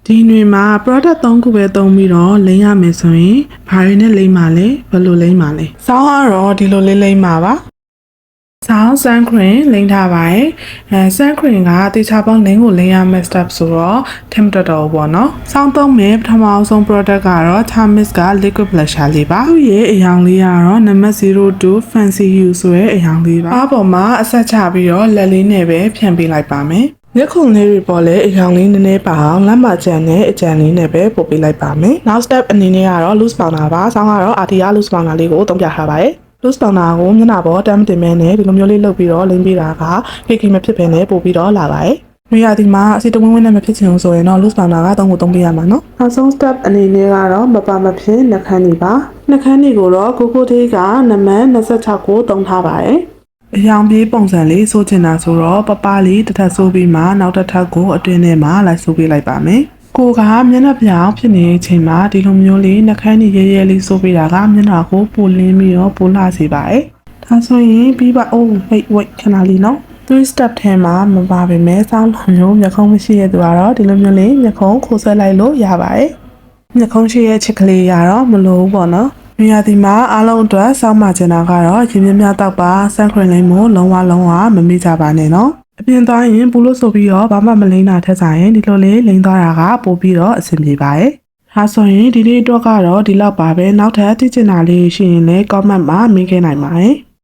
ဒီຫນွေမှာ product 3ခုပဲသုံးပြီးတော့လိမ့်ရမယ်ဆိုရင်ဘာတွေနဲ့လိမ့်မှာလဲဘယ်လိုလိမ့်မှာလဲစောင်းကတော့ဒီလိုလေးလိမ့်မှာပါစောင်း sun cream လိမ့်ထားပါတယ်sun cream ကတေချာပေါင်းလိမ့်ကိုလိမ့်ရမယ့် step ဆိုတော့ထင်မတော်တော့ဘူးပေါ့နော်စောင်းသုံးမယ်ပထမအောင်ဆုံး product ကတော့ Charmis က liquid blusher လေးပါသူ့ရဲ့အရောင်လေးကတော့နံပါတ်02 fancy hue ဆိုတဲ့အရောင်လေးပါအားပေါ်မှာအဆက်ချပြီးတော့လက်လေးနဲ့ပဲဖြန့်ပေးလိုက်ပါမယ်ရက်ခုံလေးတွေပေါ်လဲအရောင်လေးနည်းနည်းပါအောင်လက်မကျန်နဲ့အကျန်လေးနဲ့ပဲပို့ပေးလိုက်ပါမယ်နောက် step အနေနဲ့ကတော့ loose powder ပါဆောင်းကတော့ RTR loose powder လေးကိုသုံးပြထားပါတယ် loose powder ကိုမျက်နှာပေါ်တမ်းတင်မဲနဲ့ဒီလိုမျိုးလေးလုပ်ပြီးတော့လိမ့်ပေးတာကခေခေမဖြစ်ဘဲနဲ့ပို့ပြီးတော့လာပါတယ်။နေရာဒီမှာအစီတဝင်းဝင်းနဲ့မဖြစ်ချင်ဘူးဆိုရင်တော့ loose powder ကသုံးပေးရမှာနော်။နောက်ဆုံး step အနေနဲ့ကတော့မပါမဖြစ်နှာခမ်းတွေပါ။နှာခမ်းတွေကိုတော့ကိုကိုသေးကနံပါတ်26ကိုသုံးထားပါတယ်။အရောင်ပြေးပုံစံလေးဆိုချင်တာဆိုတော့ပပလေးတစ်ထပ်ဆိုးပြီးမှနောက်တစ်ထပ်ကိုအတွင်းထဲမှာလိုက်ဆိုးပေးလိုက်ပါမယ်။ကိုကမျက်နှာပြောင်ဖြစ်နေတဲ့အချိန်မှာဒီလိုမျိုးလေးနှာခမ်းတွေရဲရဲလေးဆိုးပေးတာကမျက်နှာကိုပိုလင်းပြီးတော့ပိုလှစေပါတယ်။ဒါဆိုရင်ပြီးပါအိုး wait ခဏလေးနော်3 step ထဲမှာမပါပေမဲ့စောင်းလိုမျိုးမျက်ခုံးမရှိတဲ့သူကတော့ဒီလိုမျိုးလေးမျက်ခုံးခိုးဆွဲလိုက်လို့ရပါတယ်။မျက်ခုံးရှိရဲ့ချစ်ကလေးရတော့မလိုဘူးပေါ့နော်။နေရာဒီမှာအားလုံးအတွက်စောင်းမကျင်တာကတော့ရင်မြများတောက်ပါဆန်ခရင်လိမ့်မို့လုံးဝမမေ့ကြပါနဲ့နော်။အပြင်သွားရင်ပူလို့ဆိုပြီးတော့ဘာမှမလိမ့်တာထက်ဆိုင်ရင်ဒီလိုလေးလိမ့်သွားတာကပိုပြီးတော့အဆင်ပြေပါတယ်။ဒါဆိုရင်ဒီနေ့တော့ကတော့ဒီလောက်ပါပဲနောက်ထပ်သိချင်တာလေးရှိရင်လည်း comment မှာမေးခဲ့နိုင်ပါတယ်။